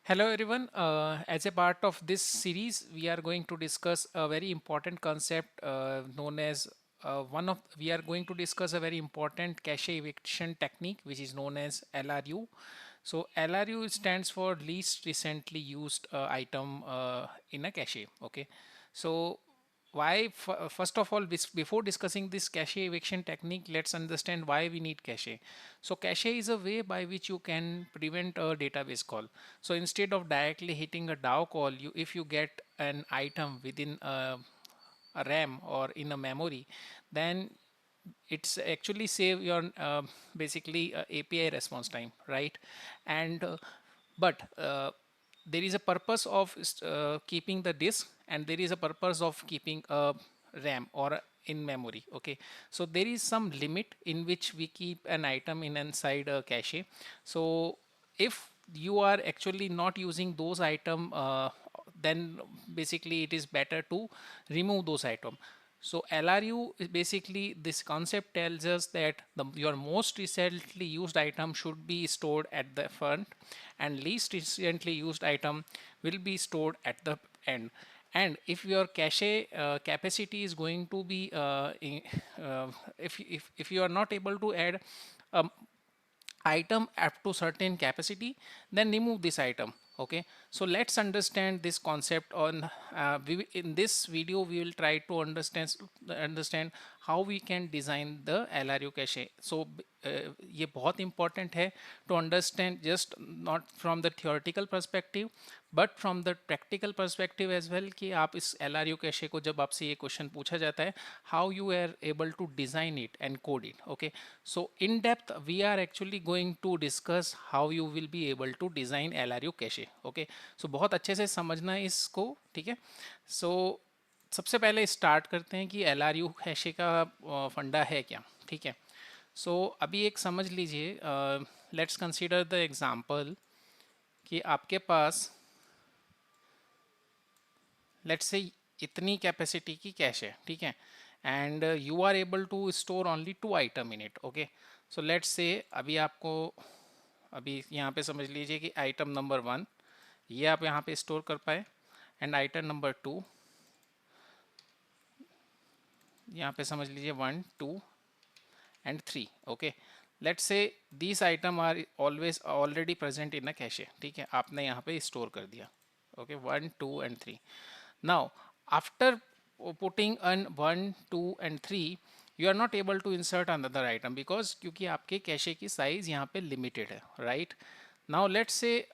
Hello everyone. As a part of this series, we are going to discuss a very important concept known as we are going to discuss a very important cache eviction technique which is known as LRU. So LRU stands for least recently used item in a cache. Okay. So why first of all, before discussing this cache eviction technique, let's understand why we need cache. So cache is a way by which you can prevent a database call. So instead of directly hitting a DAO call, if you get an item within a RAM or in a memory, then it's actually save your basically API response time, right? And but there is a purpose of keeping the disk, and there is a purpose of keeping a RAM or in memory. Okay, so there is some limit in which we keep an item in inside a cache. So if you are actually not using those item, then basically it is better to remove those item. So LRU is basically, this concept tells us that your most recently used item should be stored at the front, and least recently used item will be stored at the end. And if your cache capacity is going to be if you are not able to add a item up to certain capacity, then remove this item. Okay, so let's understand this concept on in this video we will try to understand how we can design the LRU cache. So ये बहुत important है to understand, just not from the theoretical perspective but from the practical perspective as well, कि आप इस LRU cache को जब आपसे ये question पूछा जाता है, how you are able to design it and code it. Okay, so in depth we are actually going to discuss how you will be able to design LRU cache. Okay, so बहुत अच्छे से समझना है इसको, ठीक है. So सबसे पहले स्टार्ट करते हैं कि LRU कैशे का फंडा है क्या, ठीक है. सो अभी एक समझ लीजिए, लेट्स कंसीडर द एग्जांपल कि आपके पास लेट्स से इतनी कैपेसिटी की कैश है, ठीक है, and you are able to store only 2 item in it. Okay, so let's say अभी आपको, अभी यहाँ पे समझ लीजिए कि आइटम नंबर 1 ये आप यहाँ पे स्टोर कर पाए, एंड आइटम नंबर 2 यहाँ पे समझ लीजिए 1 2 and 3. Okay, let's say these item are always already present in a cache. ठीक है, आपने यहाँ पे स्टोर कर दिया. Okay, 1 2 and 3. Now after putting on 1 2 and 3, you are not able to insert another item because क्योंकि आपके कैशे की साइज यहाँ पे लिमिटेड है, right? Now let's say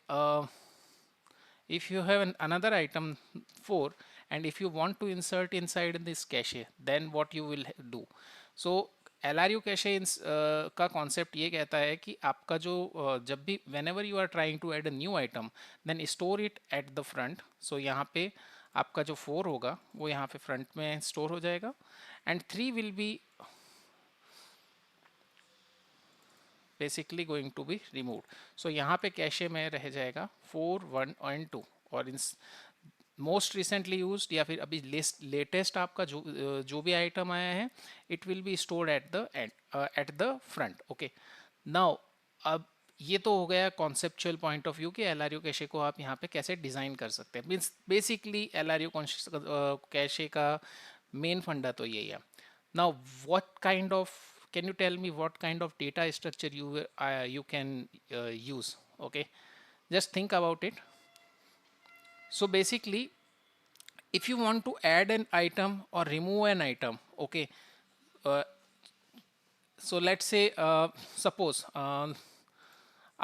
if you have another item 4, and if you want to insert inside this cache, then what you will do. So LRU cache का concept ये कहता है कि आपका जो जब भी whenever you are trying to add a new item, then store it at the front. So यहाँ पे आपका जो 4 होगा वो यहाँ पे फ्रंट में स्टोर हो जाएगा, and 3 will be basically going to be removed. So यहाँ पे कैशे में रह जाएगा 4 1 एंड 2, और इन मोस्ट रिसेंटली यूज्ड या फिर अभी लेटेस्ट आपका जो भी आइटम आया है, it will be stored at the front. Okay, now अब ये तो हो गया कॉन्सेप्चुअल पॉइंट ऑफ व्यू कि LRU कैशे को आप यहाँ पे कैसे डिज़ाइन कर सकते हैं. मीन्स बेसिकली LRU कैशे का मेन फंडा तो यही है. Now what kind of, can you tell me what kind of data structure you can use? Okay, just think about it. So basically, if you want to add an item or remove an item, okay, uh, so let's say suppose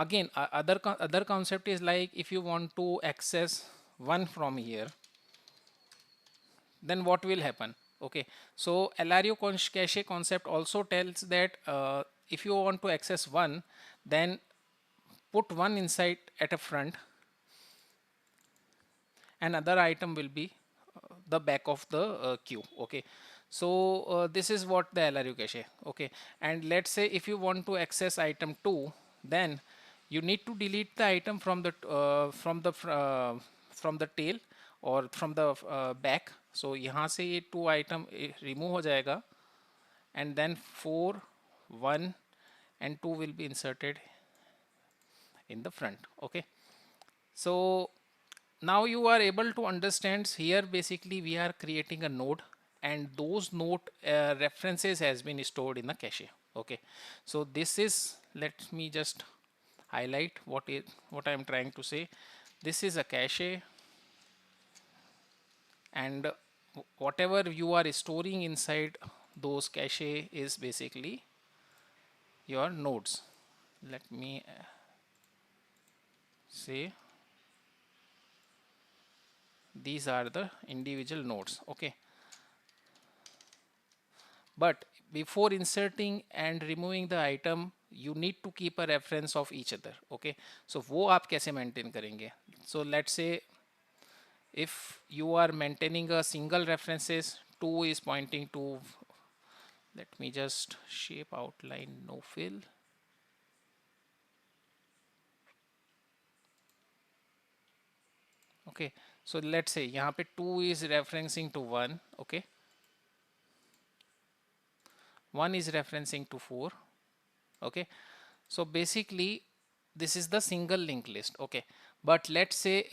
again other concept is like, if you want to access one from here, then what will happen? Okay, so LRU cache concept also tells that if you want to access one, then put one inside at a front, and other item will be the back of the queue. Okay, so this is what the LRU cache. Okay, and let's say if you want to access item 2, then you need to delete the item from the tail or from the back. So यहाँ से ये 2 item remove हो जाएगा, and then 4 1 and 2 will be inserted in the front. Okay, So now you are able to understand here. Basically we are creating a node, and those node references has been stored in the cache. Okay, so this is, let me just highlight what I am trying to say. This is a cache, and whatever you are storing inside those cache is basically your nodes. Let me say these are the individual nodes. Okay, but before inserting and removing the item you need to keep a reference of each other. Okay, so वो आप कैसे maintain करेंगे? So let's say if you are maintaining a single references, 2 is pointing to, let me just shape outline no fill. Okay, so let's say यहाँ पे 2 is referencing to 1. Okay, 1 is referencing to 4. Okay, so basically this is the single linked list. Okay, but let's say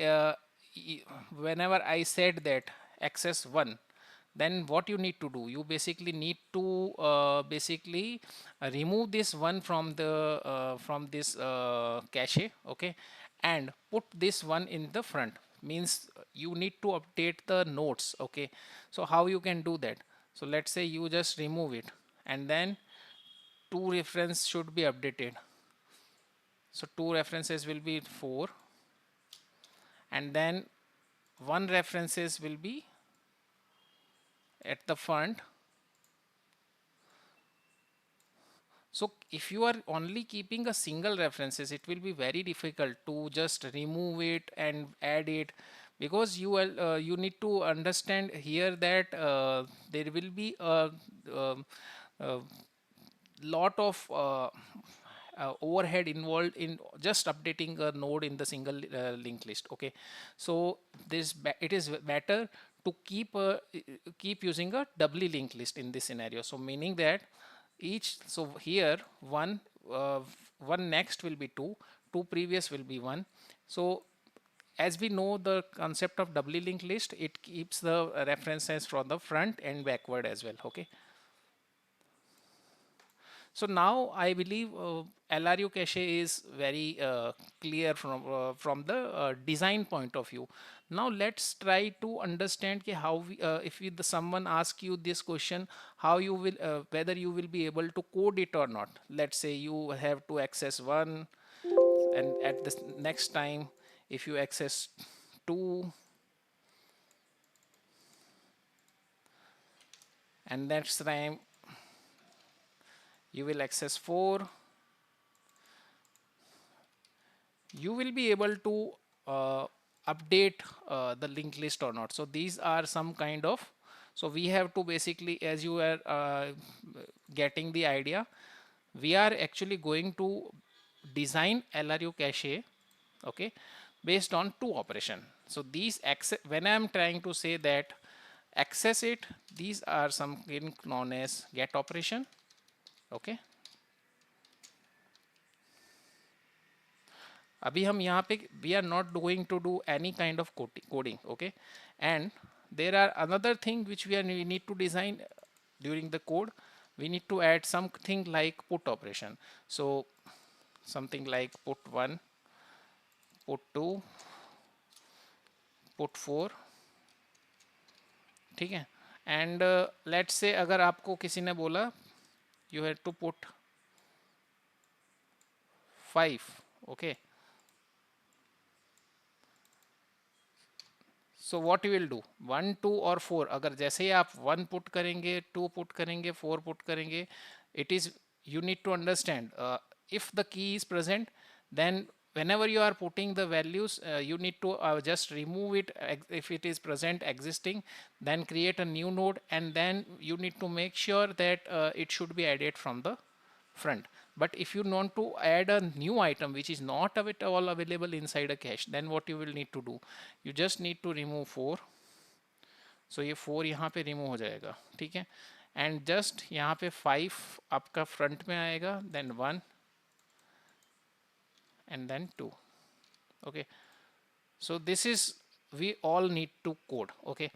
whenever I said that access 1, then what you need to do, you basically need to remove this one from this cache. Okay, and put this one in the front, means you need to update the nodes. Okay, so how you can do that? So let's say you just remove it, and then two reference should be updated. So two references will be 4, and then one references will be at the front. So if you are only keeping a single references, it will be very difficult to just remove it and add it, because you need to understand here that there will be um, a lot of overhead involved in just updating a node in the single linked list. Okay, so it is better to keep using a doubly linked list in this scenario. So meaning that each, so here uh, one next will be 2, 2 previous will be 1. So as we know the concept of doubly linked list, it keeps the references from the front and backward as well. Okay, so now I believe LRU cache is very clear from the design point of view. Now let's try to understand how if someone ask you this question, how you will whether you will be able to code it or not. Let's say you have to access 1, and at the next time if you access 2, and next time you will access 4, you will be able to update the linked list or not. So these are some kind of, so we have to basically, as you are getting the idea, we are actually going to design LRU cache. Okay, based on two operation. So these access, when I am trying to say that access it, these are something known as get operation. Okay, अभी हम यहाँ पे we are not going to do any kind of coding. Okay, and there are another thing which we need to design during the code. We need to add something like put operation. So something like put 1, put 2, put 4. ठीक है, and let's say अगर आपको किसी ने बोला you have to put 5. Okay, so what you will do 1, 2 और 4, अगर जैसे ही आप 1 पुट करेंगे, 2 पुट करेंगे, 4 पुट करेंगे, it is, you need to understand if the key is present, then whenever you are putting the values you need to just remove it if it is present existing, then create a new node, and then you need to make sure that it should be added from the front. But if you want to add a new item which is not at all available inside a cache, then what you will need to do, you just need to remove 4. So ये 4 यहाँ पे remove हो जाएगा. ठीक है, and just यहाँ पे 5 आपका front में आएगा, then 1 and then 2. Okay, So this is, we all need to code. Okay,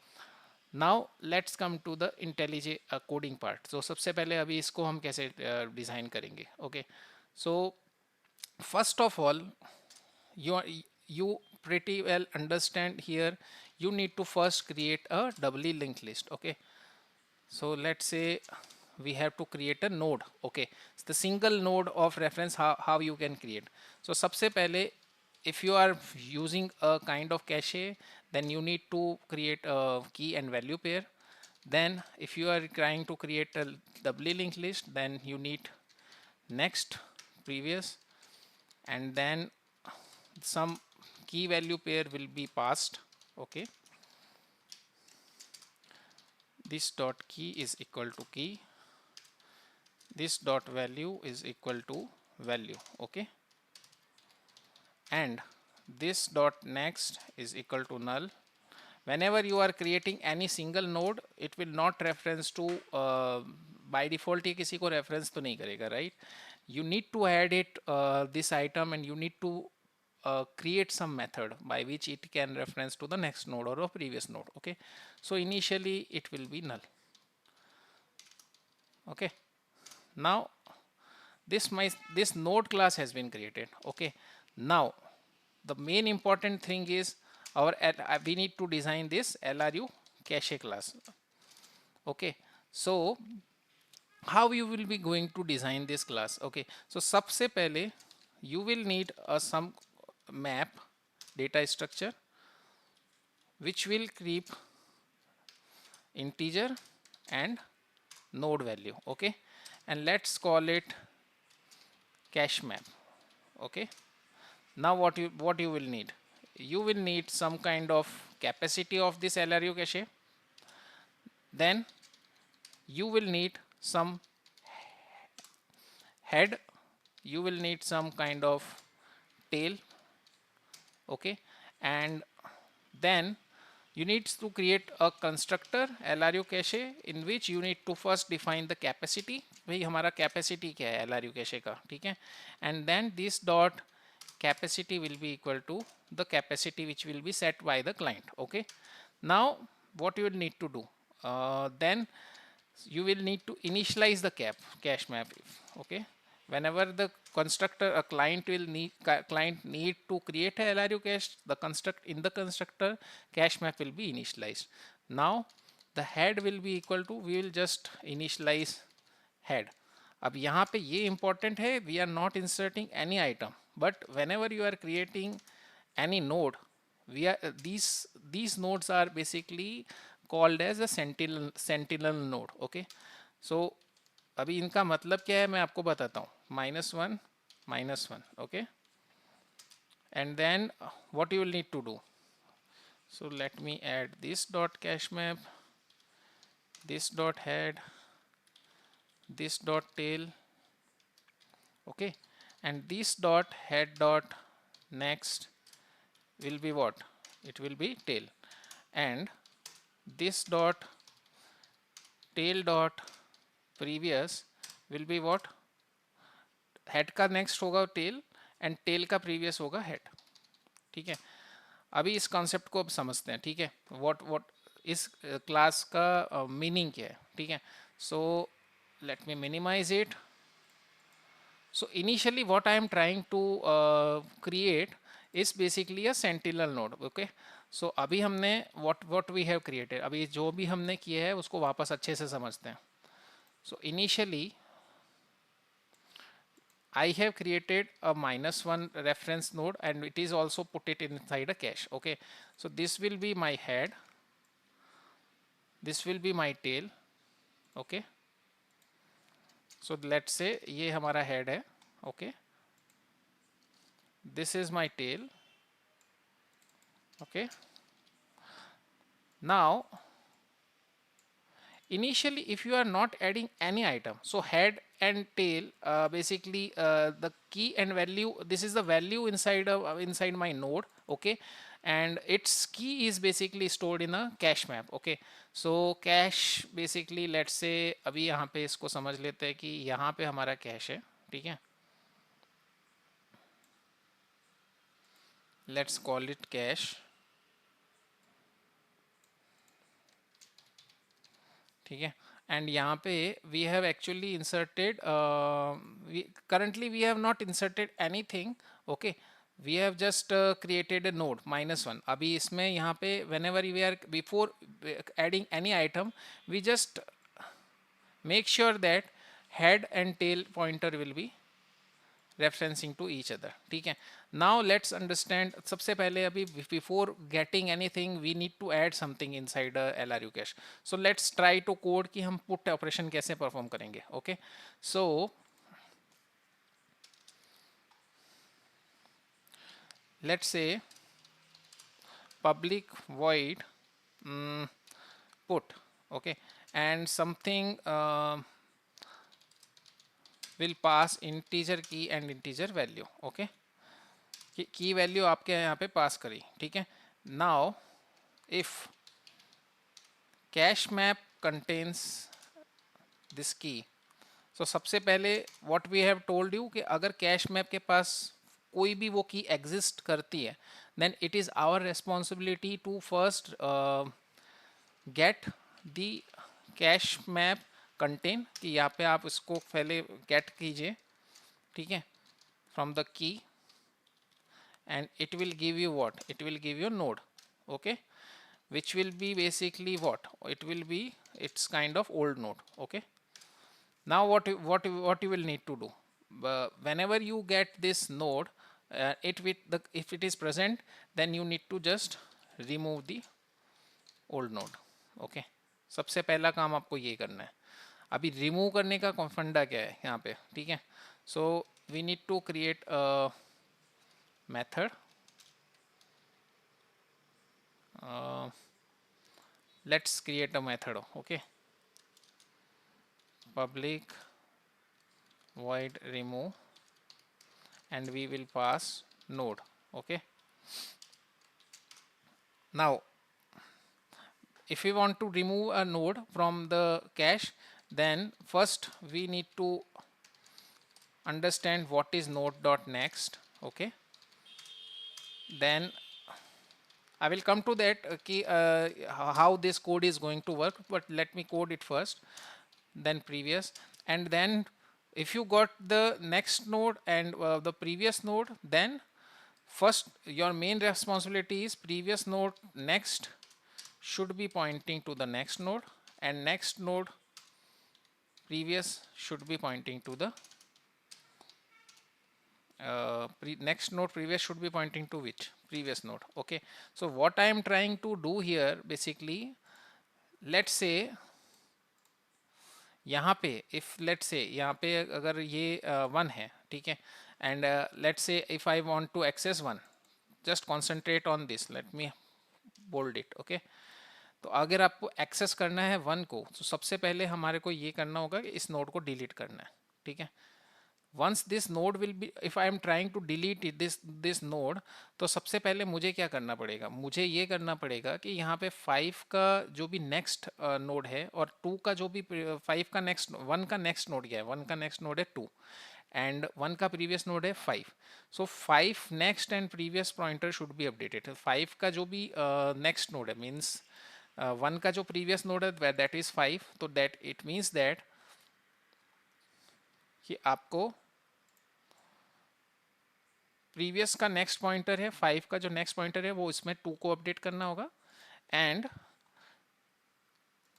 now let's come to the IntelliJ coding part. So सबसे पहले अभी इसको हम कैसे डिज़ाइन करेंगे. Okay, so first of all, you are, you pretty well understand here, you need to first create a doubly linked list. Okay, so let's say we have to create a node. Okay, it's the single node of reference, how you can create. So सबसे पहले, if you are using a kind of cache, then you need to create a key and value pair. Then if you are trying to create a doubly linked list, then you need next, previous, and then some key value pair will be passed. Okay, this dot key is equal to key, this dot value is equal to value. Okay, and this dot next is equal to null. Whenever you are creating any single node, it will not reference to by default ये किसी को reference तो नहीं करेगा, right? You need to add it this item, and you need to create some method by which it can reference to the next node or a previous node. Okay, so initially it will be null. Okay, now this node class has been created. Okay, now the main important thing is we need to design this LRU cache class. Okay, so how you will be going to design this class? Okay, so सबसे पहले you will need some map data structure which will keep integer and node value. Okay, and let's call it cache map. Okay, now what you will need, you will need some kind of capacity of this LRU cache. Then you will need some head, you will need some kind of tail. Okay, and then you need to create a constructor LRU cache in which you need to first define the capacity. भाई हमारा capacity क्या है LRU cache का, ठीक है, and then this dot capacity will be equal to the capacity which will be set by the client. Okay, now what you will need to do, then you will need to initialize the cache map. Okay, whenever the constructor, a client will need to create a LRU cache, the constructor cache map will be initialized. Now the head will be equal to, we will just initialize head. अब यहाँ पे ये important है, we are not inserting any item, but whenever you are creating any node, we are these nodes are basically called as a sentinel node. Okay, so अभी इनका मतलब क्या है मैं आपको बताता हूँ. -1 -1. Okay, and then what you will need to do, so let me add this dot cache map, this dot head, this dot tail. Okay, and this dot head dot next will be what, it will be tail, and this dot tail dot previous will be what, head का next होगा tell and tell का previous होगा head. ठीक है, अभी इस concept को अब समझते हैं. ठीक है, व्हाट इस क्लास का मीनिंग क्या है. ठीक है, so let me minimize it. So initially what I am trying to create is basically a sentinel node. Okay, so अभी हमने what we have created, अभी जो भी हमने किया है उसको वापस अच्छे से समझते हैं. So initially I have created a -1 reference node and it is also put it inside a cache. Okay, so this will be my head, this will be my tail. Okay, so let's say ये हमारा head है. Okay, this is my tail. Okay, now initially if you are not adding any item, so head and tail, basically the key and value, this is the value inside my node. Okay, and its key is basically stored in a cache map. Okay, so cache basically, let's say अभी यहाँ पे इसको समझ लेते हैं कि यहाँ पे हमारा cache है. ठीक है, let's call it cache. ठीक है, and यहाँ पे we have actually inserted currently we have not inserted anything. Okay, we have just created a node -1. अभी इसमें यहाँ पे whenever we are before adding any item, we just make sure that head and tail pointer will be referencing to each other. ठीक है, now let's understand. सबसे पहले अभी before getting anything we need to add something inside a LRU cache. So let's try to code कि हम put operation कैसे perform करेंगे. Okay, so let's say public void put. Okay, and something will pass integer key and integer value. Okay, की value आपके यहाँ पे pass करी. ठीक है, now if cache map contains this key, so सबसे पहले what we have told you कि अगर कैश मैप के पास कोई भी वो की एग्जिस्ट करती है, then it is our responsibility to first get the cache map contain, कि यहाँ पे आप इसको पहले गेट कीजिए. ठीक है, from the key, and it will give you what? It will give you node. Okay, which will be basically what? It will be it's kind of old node. Okay, now what you will need to do, whenever you get this node, it with the if it is present, then you need to just remove the old node. Okay, सबसे पहला काम आपको ये करना है. अभी remove करने का फंडा क्या है यहाँ पे. ठीक है, so we need to create a method. Let's create a method. Okay, public void remove, and we will pass node. Okay, now if we want to remove a node from the cache, then first we need to understand what is node.next. Okay, then I will come to that how this code is going to work, but let me code it first, then previous, and then if you got the next node and the previous node, then first your main responsibility is previous node next should be pointing to the next node, and next node previous should be pointing to the next node previous should be pointing to which? Previous node. Okay, so what I am trying to do here basically, let's say यहाँ पे if let's say यहाँ पे अगर ये 1 है. ठीक है, and let's say if I want to access 1, just concentrate on this, let me bold it. Okay, तो अगर आपको एक्सेस करना है 1 को, तो सबसे पहले हमारे को ये करना होगा कि इस नोड को डिलीट करना है. ठीक है, once this node will be, if I am trying to delete it, this node, तो सबसे पहले मुझे क्या करना पड़ेगा, मुझे ये करना पड़ेगा कि यहाँ पे 5 का जो भी नेक्स्ट नोड है और 2 का जो भी 5 का नेक्स्ट 1 का नेक्स्ट नोड क्या है, 1 का नेक्स्ट नोड है 2 एंड 1 का प्रीवियस नोड है 5. सो 5 next and previous pointer should be updated. 5 का जो भी नेक्स्ट नोड है मीन्स 1 का जो प्रीवियस नोड है दैट इज 5, तो दैट इट मीन्स दैट कि आपको प्रीवियस का नेक्स्ट पॉइंटर है 5 का जो नेक्स्ट पॉइंटर है वो इसमें 2 को अपडेट करना होगा, and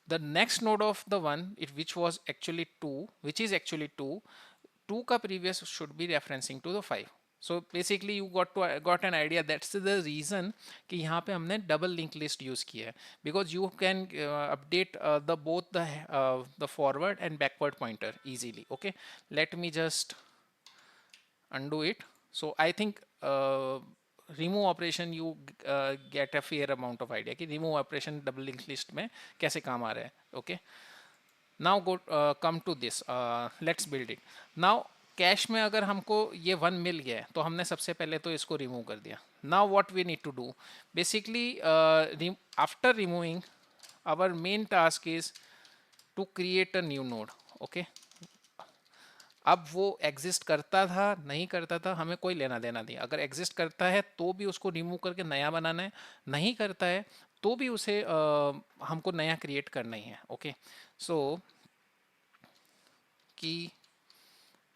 the next node of the one it which was actually 2, which is actually 2 का previous should be referencing to the 5. So basically you got an idea. That's the reason कि यहाँ पे हमने डबल लिंक लिस्ट यूज किया है, because you can update the both the forward and backward pointer easily. Okay, let me just undo it. So I think remove operation you get a fair amount of idea कि remove operation double linked list में कैसे काम आ रहा है. Okay, now go come to this, let's build it. Now cash में अगर हमको ये 1 मिल गया है तो हमने सबसे पहले तो इसको रिमूव कर दिया. Now what we need to do basically, after removing, our main task is to create a new node. Okay, अब वो एग्जिस्ट करता था नहीं करता था हमें कोई लेना देना नहीं, अगर एग्जिस्ट करता है तो भी उसको रिमूव करके नया बनाना है, नहीं करता है तो भी उसे हमको नया क्रिएट करना ही है। ओके, सो की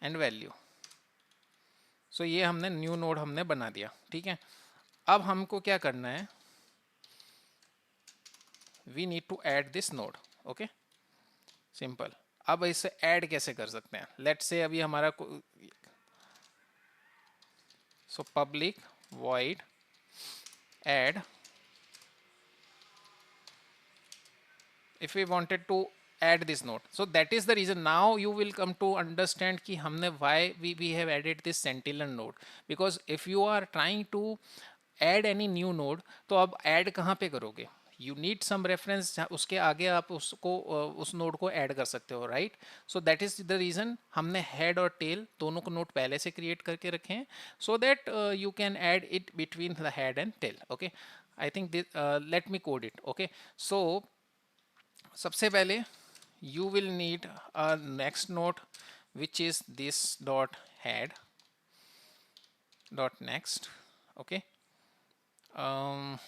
एंड वैल्यू, सो ये हमने न्यू नोड हमने बना दिया। ठीक है, अब हमको क्या करना है, we need to add this node. Okay, simple. अब इसे ऐड कैसे कर सकते हैं, लेट्स से अभी हमारा so public void add, if we wanted to add this node, so that is the reason now you will come to understand कि हमने why we have added this sentinel node, because if you are trying to add any new node तो अब add कहाँ पे करोगे, you need some reference उसके आगे आप उसको उस नोड को ऐड कर सकते हो, right. So that is the reason हमने हेड और टेल दोनों को नोड पहले से क्रिएट करके रखे हैं, so that you can add it between the head and tail. Okay, I think let me code it. Okay, so सबसे पहले you will need a next node which is this dot head dot next. Okay, um,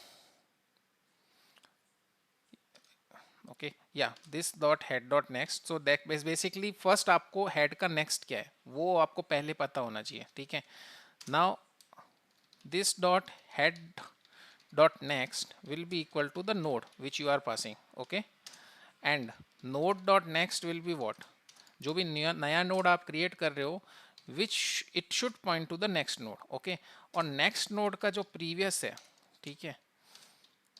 okay, yeah, this dot head dot next, so that is basically first आपको head का next क्या है वो आपको पहले पता होना चाहिए। ठीक है, now this dot head dot next will be equal to the node which you are passing। okay, and node dot next will be what, जो भी नया नोड आप क्रिएट कर रहे हो which it should point two the next node. Okay, और next node का जो प्रीवियस है, ठीक है,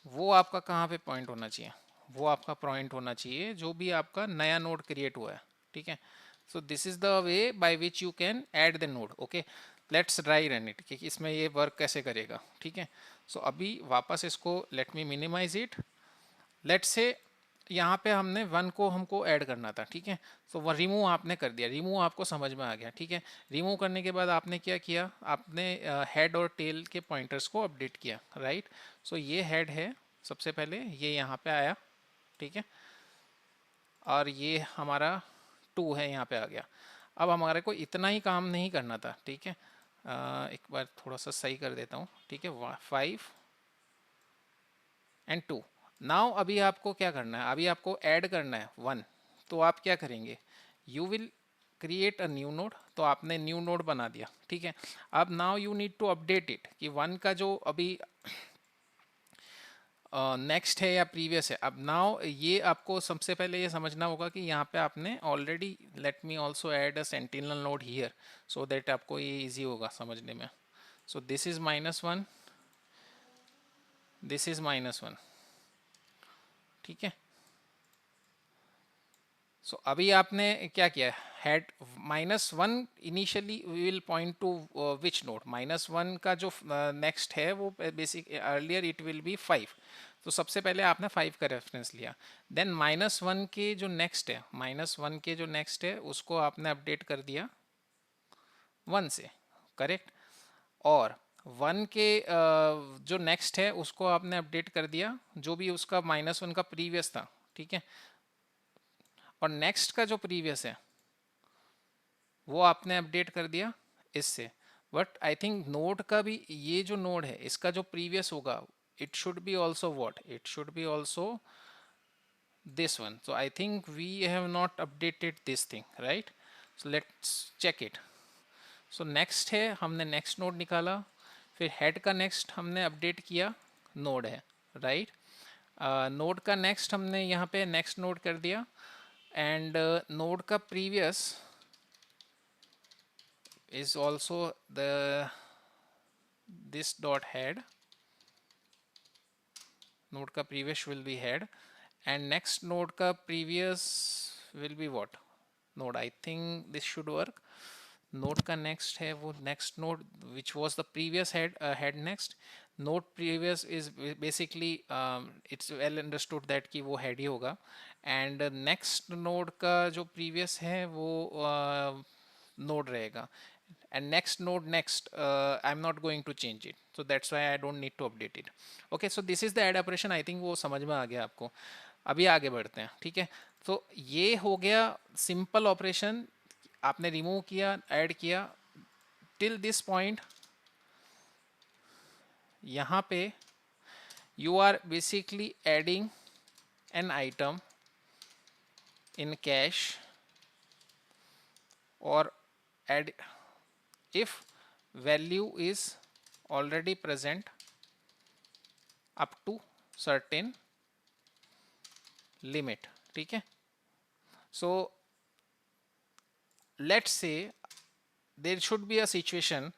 वो आपका कहाँ पे पॉइंट होना चाहिए, वो आपका पॉइंट होना चाहिए जो भी आपका नया नोड क्रिएट हुआ है। ठीक है, सो this is the way by which you can add the node. Okay, let's try run it कि इसमें ये वर्क कैसे करेगा। ठीक है, सो अभी वापस इसको let me minimize it, let's say यहाँ पे हमने वन को हमको ऐड करना था। ठीक है, तो वह रिमूव आपने कर दिया, रिमूव आपको समझ में आ गया। ठीक है, रिमूव करने के बाद आपने क्या किया, आपने हेड और टेल के पॉइंटर्स को अपडेट किया, राइट। सो ये हेड है सबसे पहले, ये यहाँ पे आया। ठीक है, और ये हमारा 2 है यहाँ पे आ गया। अब हमारे को इतना ही काम नहीं करना था। ठीक है, एक बार थोड़ा सा सही कर देता हूँ। ठीक है, 5 एंड 2। नाउ अभी आपको क्या करना है, अभी आपको ऐड करना है 1, तो आप क्या करेंगे, you will create a new node, तो आपने न्यू नोड बना दिया। ठीक है, अब now you need to update it कि 1 का जो अभी नेक्स्ट है या प्रीवियस है। अब नाउ ये आपको सबसे पहले ये समझना होगा कि यहाँ पे आपने already, let me also add a sentinel node here so that आपको ये इजी होगा समझने में। So this is -1, this is -1। ठीक है, सो अभी आपने क्या किया, head -1 initially we will point to which node, -1 का जो नेक्स्ट है वो basic earlier it will be 5, तो सबसे पहले आपने 5 का रेफरेंस लिया। देन -1 के जो नेक्स्ट है, -1 के जो नेक्स्ट है उसको आपने अपडेट कर दिया 1 से, करेक्ट। और 1 के जो नेक्स्ट है उसको आपने अपडेट कर दिया जो भी उसका -1 का प्रीवियस था। ठीक है, और नेक्स्ट का जो प्रीवियस है वो आपने अपडेट कर दिया इससे। बट आई थिंक नोड का भी, ये जो नोड है इसका जो प्रीवियस होगा it should be also what, it should be also this one. So I think we have not updated this thing, right? So let's check it. So next है, हमने next node निकाला, फिर head का next हमने update किया node है, right? node का next हमने यहाँ पे next node कर दिया, and node का previous is also the this dot head, node का previous will be head, and next node का previous will be what, node, I think this should work। node का next है वो next node which was the previous head next, node previous is basically it's well understood that कि वो head ही होगा, and next node का जो previous है वो node रहेगा, and next node next I'm not going to change it, so that's why I don't need to update it। okay, so this is the add operation, I think वो समझ में आ गया आपको। अभी आगे बढ़ते हैं। ठीक है, तो ये हो गया सिंपल ऑपरेशन, आपने रिमूव किया, ऐड किया, टिल दिस पॉइंट यहाँ पे you are basically adding an item in cache, or add if value is already present up to certain limit. ठीक है, so let's say there should be a situation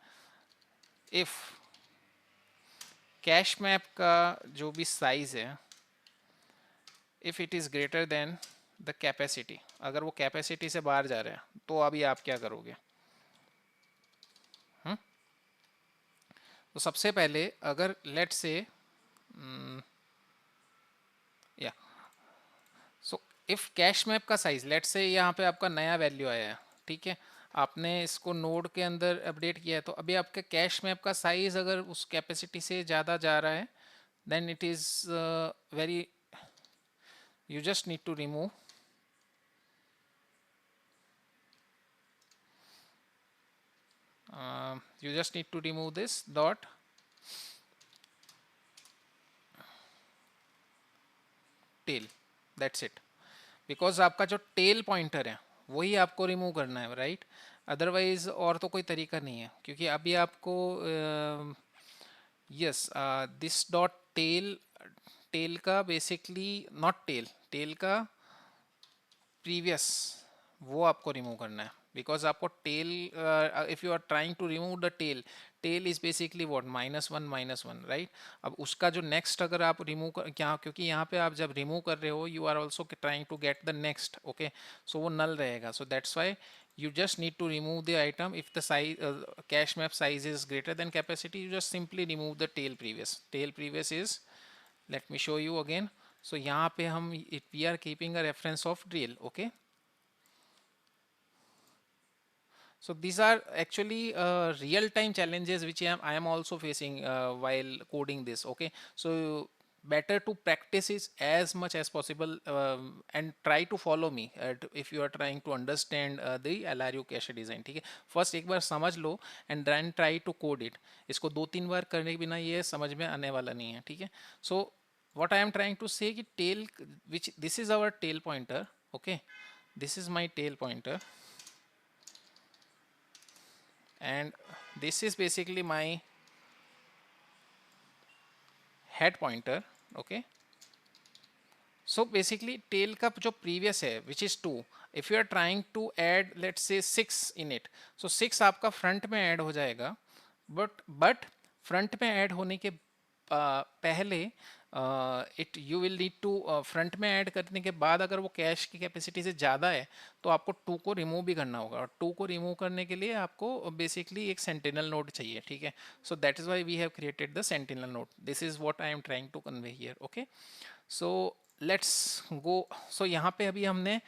if cash map का जो भी size है, if it is greater than the capacity, अगर वो capacity से बाहर जा रहे हैं तो अभी आप क्या करोगे? तो सबसे पहले अगर लेट से या सो इफ कैश मैप का साइज लेट से यहाँ पे आपका नया वैल्यू आया है, ठीक है, आपने इसको नोड के अंदर अपडेट किया है, तो अभी आपका कैश मैप का साइज अगर उस कैपेसिटी से ज़्यादा जा रहा है, then it is very, you just need to remove this dot tail, that's it, because आपका जो टेल पॉइंटर है वही आपको रिमूव करना है, राइट? अदरवाइज और तो कोई तरीका नहीं है, क्योंकि अभी आपको yes this dot tail, tail का बेसिकली नॉट टेल, टेल का प्रीवियस वो आपको रिमूव करना है, बिकॉज आपको tail if you are trying to remove the tail, tail is basically what -1 right? अब उसका जो नेक्स्ट अगर आप रिमूव कर क्या, क्योंकि यहाँ पे आप जब रिमूव कर रहे हो you are also trying to get the next, okay, so वो नल रहेगा, so that's why you just need to remove the item if the size cache map size is greater than capacity. You just simply remove the tail previous. Tail previous is, let me show you again. So यहाँ पे हम we are keeping a reference of real, okay. So these are actually real time challenges which I am also facing while coding this, okay. So better to practice is as much as possible and try to follow me if you are trying to understand the LRU cache design, ठीक है. First एक बार समझ लो and then try to code it. इसको 2-3 बार करने के बिना ये समझ में आने वाला नहीं है, ठीक है. So what I am trying to say कि tail, which this is our tail pointer, okay, this is my tail pointer, and this is basically my head pointer, okay. So basically tail का जो previous है which is 2, if you are trying to add let's say 6 in it, so 6 आपका front में add हो जाएगा, but front में add होने के पहले it you will need to front में ऐड करने के बाद अगर वो कैश की कैपेसिटी से ज़्यादा है तो आपको 2 को रिमूव भी करना होगा, और 2 को रिमूव करने के लिए आपको बेसिकली एक सेंटिनल नोड चाहिए, ठीक है. So that is why we have created the sentinel node. This is what I am trying to convey here, okay. So let's go. So यहाँ पे अभी हमने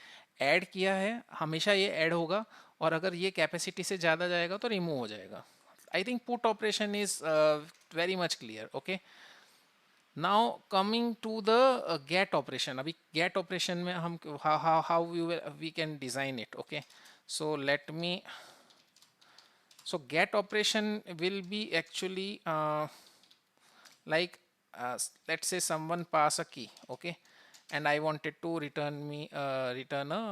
ऐड किया है, हमेशा ये ऐड होगा, और अगर ये कैपेसिटी से ज़्यादा जाएगा तो रिमूव हो जाएगा. I think put operation is very much clear, okay. Now coming to the get operation. अभी get operation में हम how we can design it, okay. So let me, so get operation will be actually like let's say someone pass a key, okay, and I wanted to return return a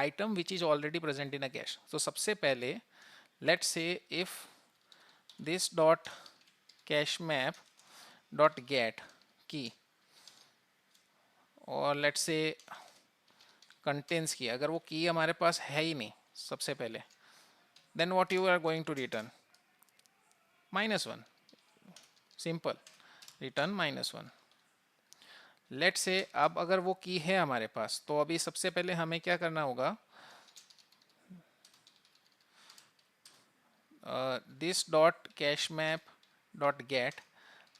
item which is already present in a cache. So सबसे पहले let's say if this dot cache map dot get key, और let's say contents की, अगर वो की हमारे पास है ही नहीं सबसे पहले, then what you are going to return -1, simple, return -1. Let's say अब अगर वो की है हमारे पास, तो अभी सबसे पहले हमें क्या करना होगा, this dot cash map dot gate,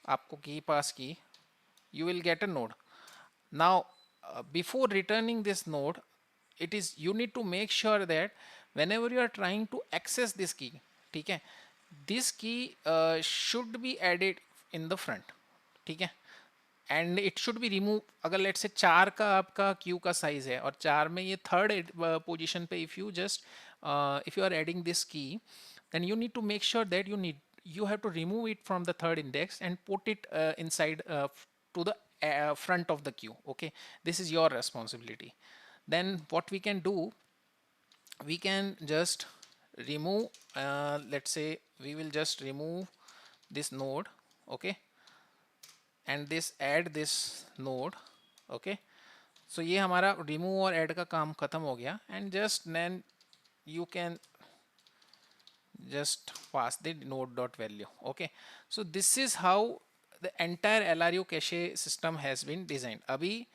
आपको की पास की, you will get a node. Now before returning this node, it is you need to make sure that whenever you are trying to access this key, ठीक है, this key should be added in the front, ठीक है, and it should be remove. अगर late से 4 का आपका Q का size है और 4 में ये थर्ड पोजीशन पे if you just if you are adding this key, then you need to make sure that you have to remove it from the third index and put it inside to the front of the queue. Okay, this is your responsibility. Then what we can do, we can just remove, let's say we will just remove this node. Okay, and this add this node. Okay, so ये हमारा remove और add का काम खत्म हो गया, and just then you can just pass the node dot value. Okay, so this is how the entire LRU cache system has been designed. अभी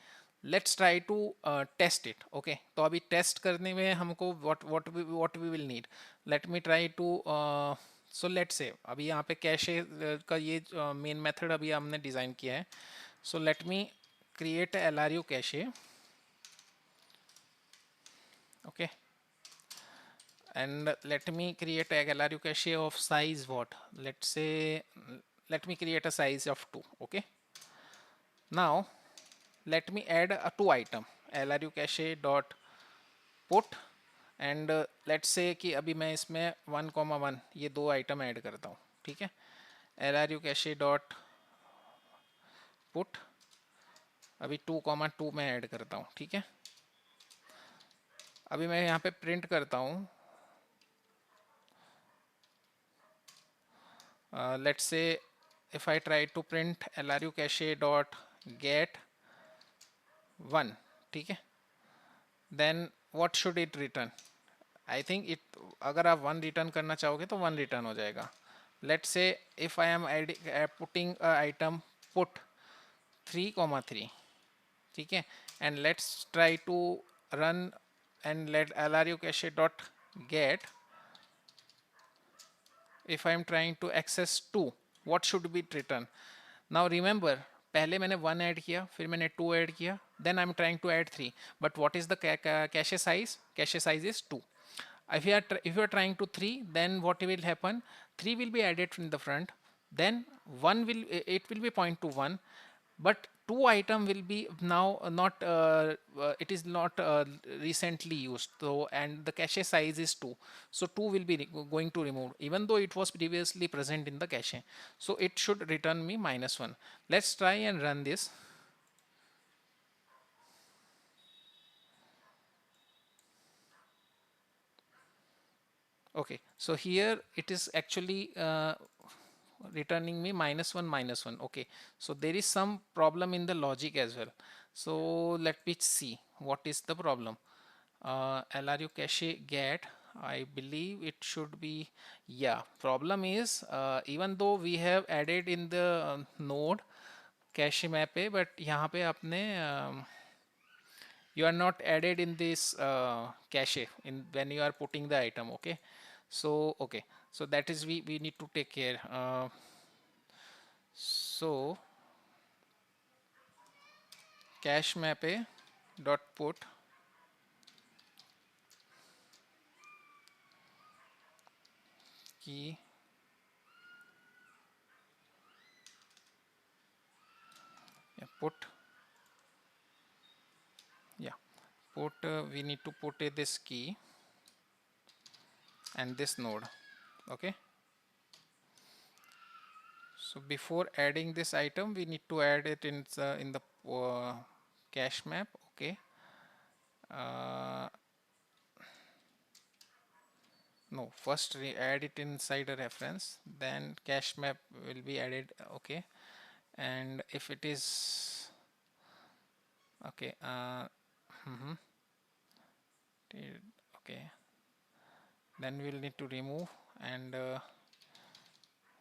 let's try to test it. Okay, तो अभी test करने में हमको what we will need. Let me try to so let's say अभी यहाँ पे cache का ये main method अभी हमने डिजाइन किया है. So let me create a LRU cache. Okay, and let me create a LRU cache of size what, let's say, let me create a size of 2. Okay, now let me add a 2 item LRU cache dot put, and let's say कि अभी मैं इसमें 1,1 ये 2 item add करता हूँ. ठीक है, LRU cache dot put अभी 2,2 में ऐड करता हूँ. ठीक है, अभी मैं यहाँ पे प्रिंट करता हूँ. Let's say if I try to print LRU cache dot get 1. ठीक है, then what should it return? I think it, अगर आप 1 रिटर्न करना चाहोगे तो 1 रिटर्न हो जाएगा. Let's say if I am putting a item put 3,3. ठीक है, and let's try to run and let LRU cache dot get. If I am trying to access 2, what should be written? Now remember, पहले मैंने 1 add किया, फिर मैंने 2 add किया, then I'm trying to add 3. But what is the cache size? Cache size is 2. If you are trying to 3, then what will happen? 3 will be added in the front, then 1 will, it will be point to 1, but 2 item will be now not it is not recently used, so and the cache size is 2, so 2 will be going to remove even though it was previously present in the cache, so it should return me -1. Let's try and run this. Okay, so here it is actually returning me -1 -1. Okay, so there is some problem in the logic as well. So let me see what is the problem. LRU cache get, I believe it should be, yeah, problem is even though we have added in the node cache map पे, but यहाँ पे आपने you are not added in this cache in when you are putting the item. Okay, so okay, so that is we need to take care. So cache map dot put key put, yeah, put we need to put this key and this node. Okay, so before adding this item we need to add it in the cache map. Okay, uh, no, first add it inside a reference, then cache map will be added. Okay, and if it is okay, okay, then we'll need to remove, and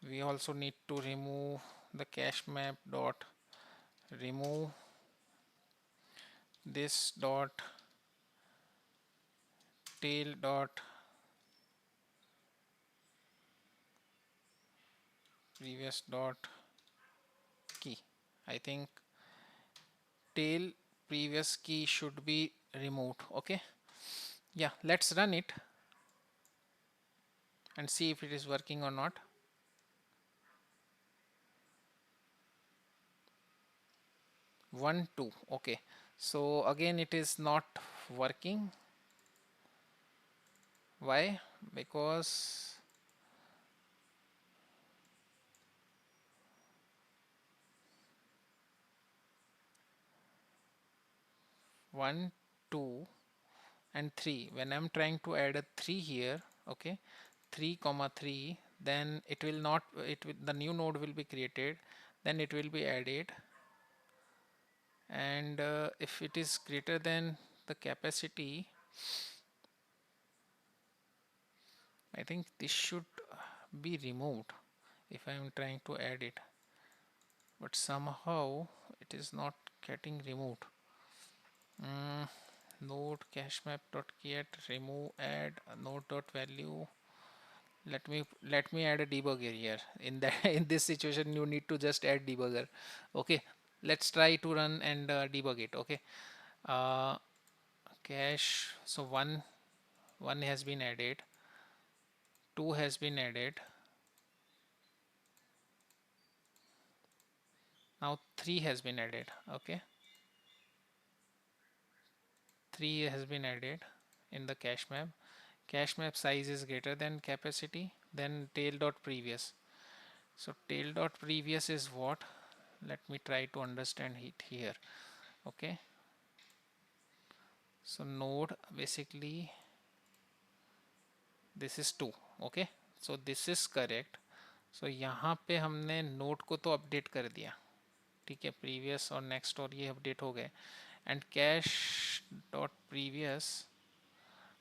we also need to remove the cache map dot remove this dot tail dot previous dot key. I think tail previous key should be removed. Okay, yeah, let's run it and see if it is working or not. One, two. Okay, so again it is not working. Why? Because 1, 2 and 3, when I'm trying to add a 3 here, okay, 3 comma 3, then it will not, the new node will be created, then it will be added, and if it is greater than the capacity, I think this should be removed if I am trying to add it, but somehow it is not getting removed. Node cache map dot get remove add node dot value. Let me add a debugger here. In that in this situation you need to just add debugger. Okay, let's try to run and debug it. Okay, uh, cache, so one has been added, 2 has been added, now 3 has been added. Okay, 3 has been added in the cache map. Cache map size is greater than capacity, then tail dot previous. So tail dot previous is what? Let me try to understand it here. Okay, so node basically this is 2. Okay, so this is correct. So यहाँ पे हमने node को तो update कर दिया, ठीक है, previous और नेक्स्ट और ये अपडेट हो गए, and cash dot previous.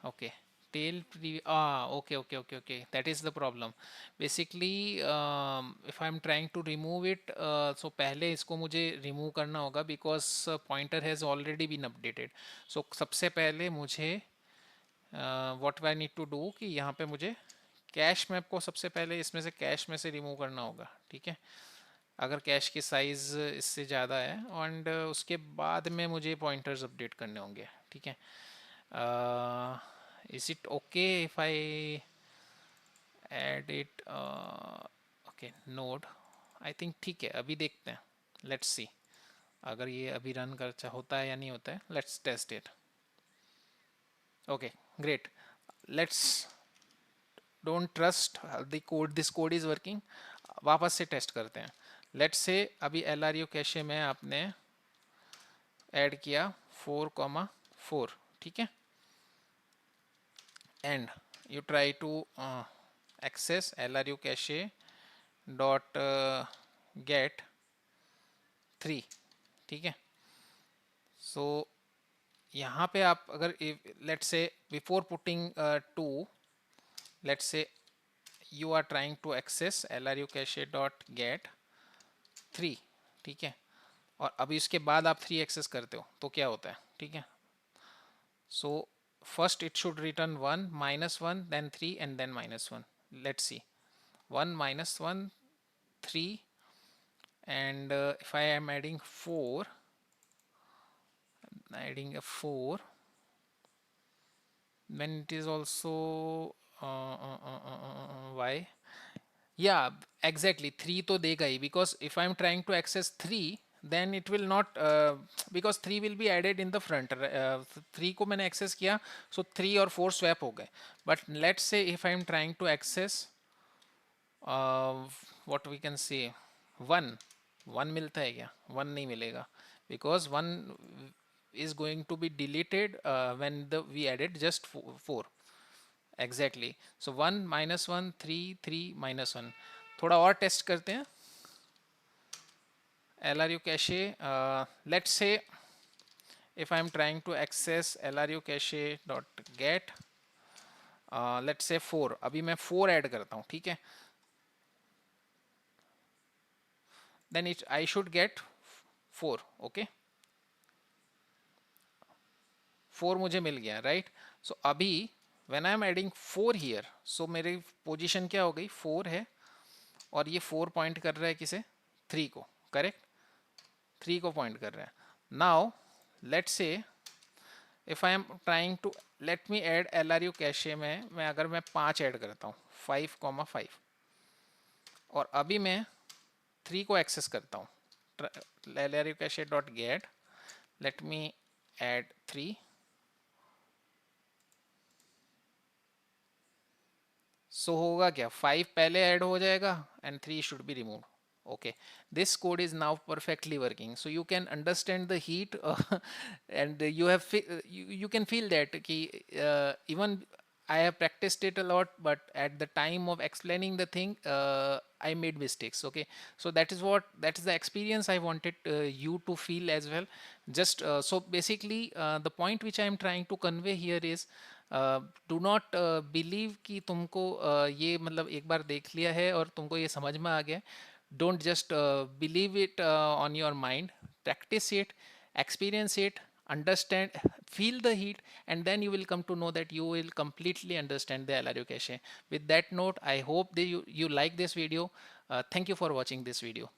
Okay, tail okay, that is the problem basically. If I'm trying to remove it, so पहले इसको मुझे remove करना होगा because pointer has already been updated. So सबसे पहले मुझे what I need to do कि यहाँ पे मुझे कैश मैप को सबसे पहले इसमें से कैश में से रिमूव करना होगा, ठीक है, अगर कैश की साइज़ इससे ज़्यादा है, एंड उसके बाद में मुझे पॉइंटर्स अपडेट करने होंगे, ठीक है. Is it okay if I add it? Okay, node. I think ठीक है, अभी देखते हैं. Let's see. अगर ये अभी रन कर होता है या नहीं होता है. Let's test it. Okay, great. Let's don't trust the code. This code is working. वापस से टेस्ट करते हैं. Let's say अभी LRU कैशे में आपने ऐड किया 4,4, ठीक है, and you try to access LRU cache dot get 3, ठीक है. So यहाँ पे आप अगर let's say before putting 2, let's say you are trying to access LRU cache dot get 3, ठीक है, और अभी इसके बाद आप 3 एक्सेस करते हो तो क्या होता है, ठीक है. So first it should return 1, -1, then 3, and then -1. Let's see. 1 -1 3, and if I am adding 4, adding a 4, then it is also why, yeah, exactly 3 तो देगा ही, because if I am trying to access 3, then it will not, because 3 will be added in the front. 3 को मैंने access किया, so 3 और 4 swap हो गए. But let's say if I am trying to access what we can say 1, 1 मिलता है क्या? 1 नहीं मिलेगा, because 1 is going to be deleted when we added just 4. Exactly. So 1 -1 3 3 -1. थोड़ा और टेस्ट करते हैं. LRU cache, let's say if I'm trying to access LRU cache dot get, let's say 4, अभी मैं 4 ऐड करता हूँ, ठीक है, then I should get 4. Okay, 4 मुझे मिल गया, राइट. सो अभी when I am adding 4 here, so मेरी पोजीशन क्या हो गई, 4 है, और ये 4 पॉइंट कर रहा है किसे, 3 को, करेक्ट, 3 को पॉइंट कर रहा है. Now let's say if I am trying to let me add LRU cache में मैं अगर मैं 5 ऐड करता हूँ 5,5, और अभी मैं 3 को एक्सेस करता हूँ, LRU cache dot gate, late me add 3, सो होगा क्या, 5 पहले ऐड हो जाएगा and 3 should be remove. Okay, this code is now perfectly working, so you can understand the heat and you can feel that ki, even I have practiced it a lot, but at the time of explaining the thing, I made mistakes. Okay, so that is the experience I wanted you to feel as well. Just so basically, the point which I am trying to convey here is, do not believe कि तुमको ये मतलब एक बार देख लिया है और तुमको ये समझ में आ गया. Don't just believe it on your mind. Practice it, experience it, understand, feel the heat, and then you will come to know that you will completely understand the LRU cache. With that note, I hope that you like this video. Thank you for watching this video.